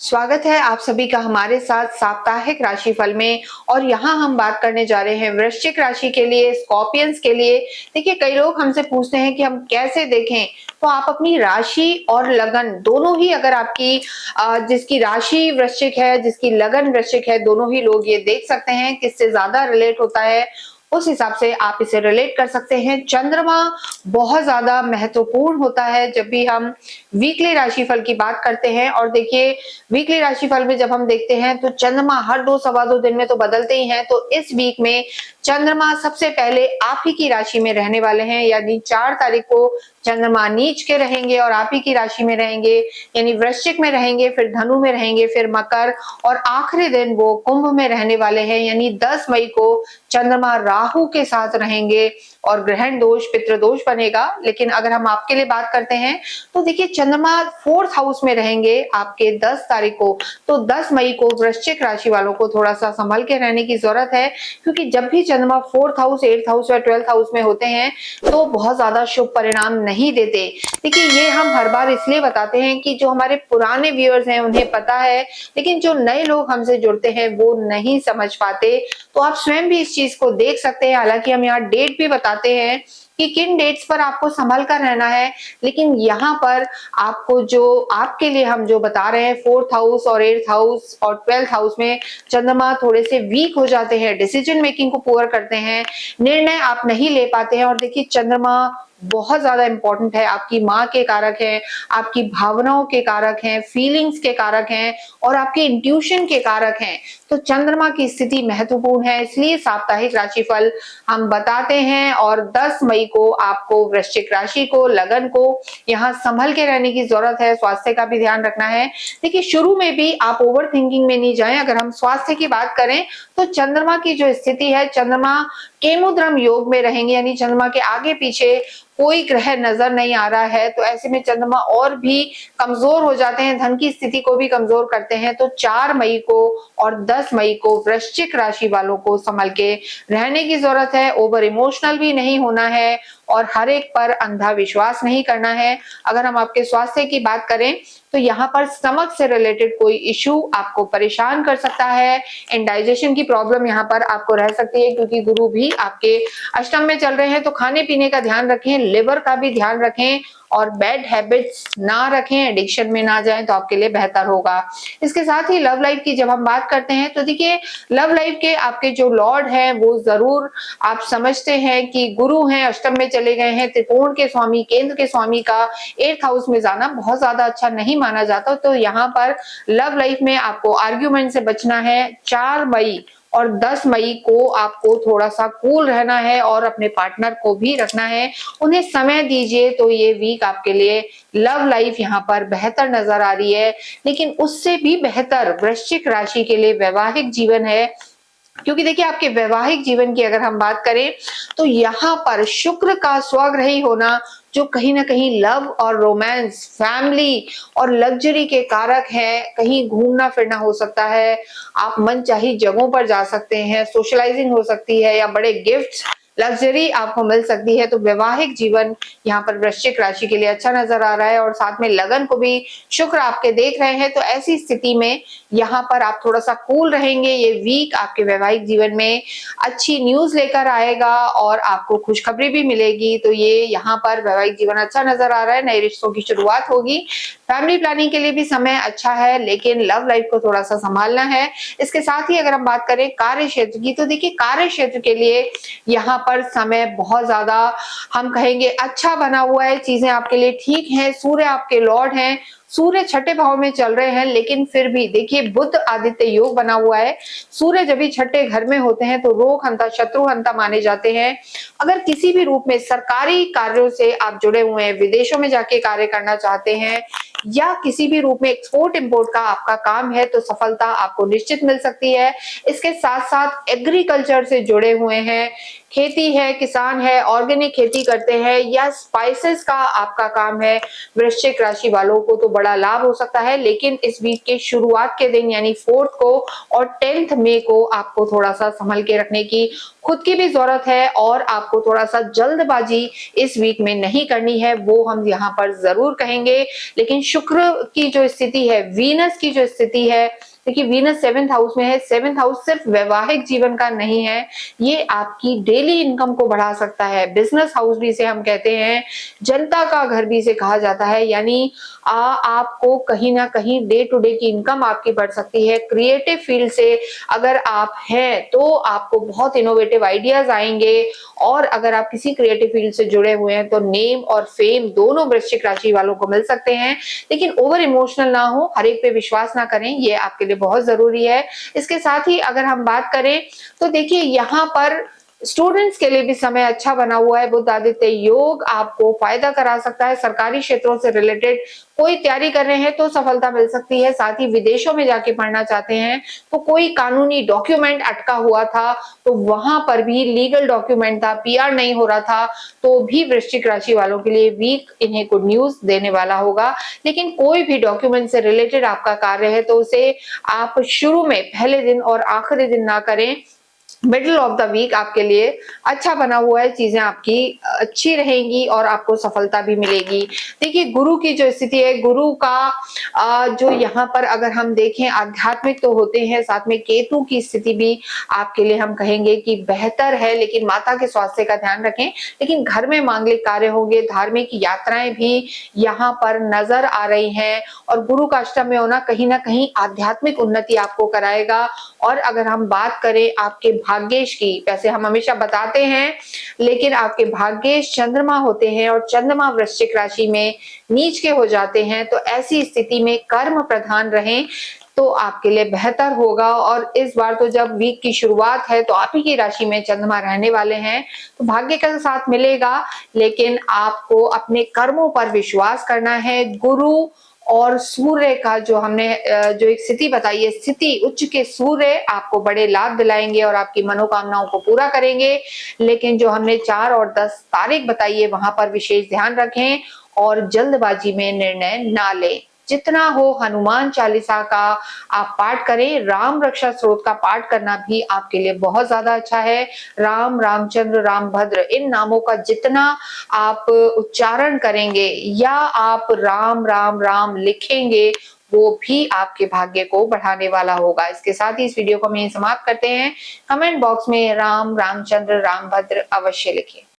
स्वागत है आप सभी का हमारे साथ साप्ताहिक राशिफल में। और यहाँ हम बात करने जा रहे हैं वृश्चिक राशि के लिए, स्कॉर्पियंस के लिए। देखिए, कई लोग हमसे पूछते हैं कि हम कैसे देखें, तो आप अपनी राशि और लगन दोनों ही, अगर आपकी जिसकी राशि वृश्चिक है, जिसकी लगन वृश्चिक है, दोनों ही लोग ये देख सकते हैं किससे ज्यादा रिलेट होता है, उस हिसाब से आप इसे रिलेट कर सकते हैं। चंद्रमा बहुत ज्यादा महत्वपूर्ण होता है जब भी हम वीकली राशिफल की बात करते हैं। और देखिए, वीकली राशिफल में जब हम देखते हैं तो चंद्रमा हर 2 सवा 2 दिन में तो बदलते ही हैं। तो इस वीक में चंद्रमा सबसे पहले आप ही की राशि में रहने वाले हैं, यानी 4 तारीख को चंद्रमा नीच के रहेंगे और आप ही की राशि में रहेंगे, यानी वृश्चिक में रहेंगे, फिर धनु में रहेंगे, फिर मकर, और आखिरी दिन वो कुंभ में रहने वाले हैं। यानी 10 मई को चंद्रमा राहु के साथ रहेंगे और ग्रहण दोष, पितृदोष बनेगा। लेकिन अगर हम आपके लिए बात करते हैं तो देखिए, चंद्रमा 4th हाउस में रहेंगे आपके 10 तारीख को। तो 10 मई को वृश्चिक राशि वालों को थोड़ा सा संभल के रहने की जरूरत है, क्योंकि जब भी चंद्रमा 4th हाउस, 8th हाउस या 12th हाउस में होते हैं तो बहुत ज्यादा शुभ परिणाम नहीं देते। देखिए, ये हम हर बार इसलिए बताते हैं कि जो हमारे पुराने व्यूअर्स हैं उन्हें पता है, लेकिन जो नए लोग हमसे जुड़ते हैं वो नहीं समझ पाते। तो आप स्वयं भी इस चीज को देख सकते हैं। हालांकि हम यहाँ डेट भी बताते हैं कि किन डेट्स पर आपको संभल कर रहना है, लेकिन यहाँ पर आपको जो आपके लिए हम जो बता रहे हैं, 4th हाउस और 8th हाउस और 12th हाउस में चंद्रमा थोड़े से वीक हो जाते हैं, डिसीजन मेकिंग को पुअर करते हैं, निर्णय आप नहीं ले पाते हैं। और देखिए, चंद्रमा बहुत ज्यादा इंपॉर्टेंट है, आपकी माँ के कारक है, आपकी भावनाओं के कारक हैं, फीलिंग्स के कारक हैं और आपके इंट्यूशन के कारक हैं। तो चंद्रमा की स्थिति महत्वपूर्ण है, इसलिए साप्ताहिक राशिफल हम बताते हैं। और 10 मई को आपको वृश्चिक राशि को, लगन को यहाँ संभल के रहने की जरूरत है, स्वास्थ्य का भी ध्यान रखना है। देखिए, शुरू में भी आप ओवर थिंकिंग में नहीं जाएं। अगर हम स्वास्थ्य की बात करें तो चंद्रमा की जो स्थिति है, चंद्रमा केमुद्रम योग में रहेंगे, यानी चंद्रमा के आगे पीछे कोई ग्रह नजर नहीं आ रहा है। तो ऐसे में चंद्रमा और भी कमजोर हो जाते हैं, धन की स्थिति को भी कमजोर करते हैं। तो 4 मई को और 10 मई को वृश्चिक राशि वालों को संभल के रहने की जरूरत है। ओवर इमोशनल भी नहीं होना है और हर एक पर अंधा विश्वास नहीं करना है। अगर हम आपके स्वास्थ्य की बात करें तो यहाँ पर स्टमक से रिलेटेड कोई इश्यू आपको परेशान कर सकता है, इंडाइजेशन की प्रॉब्लम यहाँ पर आपको रह सकती है, क्योंकि गुरु भी आपके अष्टम में चल रहे हैं। तो खाने पीने का ध्यान रखें, लिवर का भी ध्यान रखें और बैड हैबिट्स ना रखें, एडिक्शन में ना जाएं, तो आपके लिए बेहतर होगा। इसके साथ ही लव लाइफ की जब हम बात करते हैं तो देखिए, लव लाइफ के आपके जो लॉर्ड हैं वो जरूर आप समझते हैं कि गुरु हैं, अष्टम में चले गए हैं, त्रिकोण के स्वामी, केंद्र के स्वामी का 8th हाउस में जाना बहुत ज्यादा अच्छा नहीं माना जाता। तो यहाँ पर लव लाइफ में आपको आर्ग्यूमेंट से बचना है। 4 मई और 10 मई को आपको थोड़ा सा कूल रहना है और अपने पार्टनर को भी रखना है, उन्हें समय दीजिए। तो ये वीक आपके लिए लव लाइफ यहाँ पर बेहतर नजर आ रही है। लेकिन उससे भी बेहतर वृश्चिक राशि के लिए वैवाहिक जीवन है, क्योंकि देखिए, आपके वैवाहिक जीवन की अगर हम बात करें तो यहाँ पर शुक्र का स्वग्रही होना, जो कहीं ना कहीं लव और रोमांस, फैमिली और लग्जरी के कारक है, कहीं घूमना फिरना हो सकता है, आप मनचाही जगहों पर जा सकते हैं, सोशलाइजिंग हो सकती है या बड़े गिफ्ट्स, लग्जरी आपको मिल सकती है। तो वैवाहिक जीवन यहाँ पर वृश्चिक राशि के लिए अच्छा नजर आ रहा है और साथ में लगन को भी शुक्र आपके देख रहे हैं। तो ऐसी स्थिति में यहाँ पर आप थोड़ा सा कूल रहेंगे। ये वीक आपके वैवाहिक जीवन में अच्छी न्यूज लेकर आएगा और आपको खुशखबरी भी मिलेगी। तो ये यहाँ पर वैवाहिक जीवन अच्छा नजर आ रहा है, नए रिश्तों की शुरुआत होगी। फैमिली प्लानिंग के लिए भी समय अच्छा है, लेकिन लव लाइफ को थोड़ा सा संभालना है। इसके साथ ही अगर हम बात करें कार्य क्षेत्र की, तो देखिए, कार्य क्षेत्र के लिए यहाँ पर समय बहुत ज्यादा, हम कहेंगे, अच्छा बना हुआ है, चीजें आपके लिए ठीक हैं। सूर्य आपके लॉर्ड हैं, सूर्य 6ठे भाव में चल रहे हैं, लेकिन फिर भी देखिए, बुध आदित्य योग बना हुआ है। सूर्य जब भी 6ठे घर में होते हैं तो रोग हंता, शत्रु हंता माने जाते हैं। अगर किसी भी रूप में सरकारी कार्यों से आप जुड़े हुए हैं, विदेशों में जाके कार्य करना चाहते हैं या किसी भी रूप में एक्सपोर्ट इंपोर्ट का आपका काम है, तो सफलता आपको निश्चित मिल सकती है। इसके साथ साथ एग्रीकल्चर से जुड़े हुए हैं, खेती है, किसान है, ऑर्गेनिक खेती करते हैं या स्पाइसेस का आपका काम है, वृश्चिक राशि वालों को तो बड़ा लाभ हो सकता है। लेकिन इस वीक के शुरुआत के दिन यानी 4th को और 10th मई को आपको थोड़ा-सा संभल के रखने की खुद की भी ज़रूरत है और आपको थोड़ा-सा जल्दबाजी इस वीक में नहीं करनी है, वो हम यहाँ पर ज़रूर कहेंगे। लेकिन शुक्र की जो स्थिति है, वीनस की जो स्थिति है, देखिए वीनस 7th हाउस में है। 7th हाउस सिर्फ वैवाहिक जीवन का नहीं है, ये आपकी डेली इनकम को बढ़ा सकता है। बिजनेस हाउस भी इसे हम कहते हैं, जनता का घर भी इसे कहा जाता है। यानी आपको कहीं ना कहीं डे टू डे की इनकम आपकी बढ़ सकती है। क्रिएटिव फील्ड से अगर आप हैं तो आपको बहुत इनोवेटिव आइडियाज आएंगे और अगर आप किसी क्रिएटिव फील्ड से जुड़े हुए हैं तो नेम और फेम दोनों वृश्चिक राशि वालों को मिल सकते हैं। लेकिन ओवर इमोशनल ना हो, हर एक पे विश्वास ना करें, ये आपके लिए बहुत जरूरी है। इसके साथ ही अगर हम बात करें तो देखिए यहाँ पर स्टूडेंट्स के लिए भी समय अच्छा बना हुआ है। बुध आदित्य योग आपको फायदा करा सकता है। सरकारी क्षेत्रों से रिलेटेड कोई तैयारी कर रहे हैं तो सफलता मिल सकती है। साथ ही विदेशों में जाके पढ़ना चाहते हैं तो कोई कानूनी डॉक्यूमेंट अटका हुआ था तो वहां पर भी लीगल डॉक्यूमेंट था, पीआर नहीं हो रहा था, तो भी वृश्चिक राशि वालों के लिए वीक इन्हें गुड न्यूज देने वाला होगा। लेकिन कोई भी डॉक्यूमेंट से रिलेटेड आपका कार्य है तो उसे आप शुरू में पहले दिन और आखिरी दिन ना करें। मिडिल ऑफ द वीक आपके लिए अच्छा बना हुआ है, चीजें आपकी अच्छी रहेंगी और आपको सफलता भी मिलेगी। देखिए गुरु की जो स्थिति है, गुरु का जो यहाँ पर अगर हम देखें आध्यात्मिक तो होते हैं, साथ में केतु की स्थिति भी आपके लिए हम कहेंगे कि बेहतर है। लेकिन माता के स्वास्थ्य का ध्यान रखें। लेकिन घर में मांगलिक कार्य होंगे, धार्मिक यात्राएं भी यहाँ पर नजर आ रही हैं और गुरु का अष्टम में होना कहीं ना कहीं आध्यात्मिक उन्नति आपको कराएगा। और अगर हम बात करें आपके भाग्येश की, वैसे हम हमेशा बताते हैं लेकिन आपके भाग्येश चंद्रमा होते हैं और चंद्रमा वृश्चिक राशि में नीच के हो जाते हैं, तो ऐसी स्थिति में कर्म प्रधान रहें तो आपके लिए बेहतर होगा। और इस बार तो जब वीक की शुरुआत है तो आप ही की राशि में चंद्रमा रहने वाले हैं तो भाग्य का साथ मिलेगा। लेकिन आपको अपने कर्मों पर विश्वास करना है। गुरु और सूर्य का जो हमने जो एक स्थिति बताई है, स्थिति उच्च के सूर्य आपको बड़े लाभ दिलाएंगे और आपकी मनोकामनाओं को पूरा करेंगे। लेकिन जो हमने 4 और 10 तारीख बताई है वहां पर विशेष ध्यान रखें और जल्दबाजी में निर्णय ना लें। जितना हो हनुमान चालीसा का आप पाठ करें। राम रक्षा स्तोत्र का पाठ करना भी आपके लिए बहुत ज्यादा अच्छा है। राम, रामचंद्र, रामभद्र इन नामों का जितना आप उच्चारण करेंगे या आप राम राम राम लिखेंगे वो भी आपके भाग्य को बढ़ाने वाला होगा। इसके साथ ही इस वीडियो को हम यहीं समाप्त करते हैं। कमेंट बॉक्स में राम, रामचंद्र, रामभद्र अवश्य लिखें।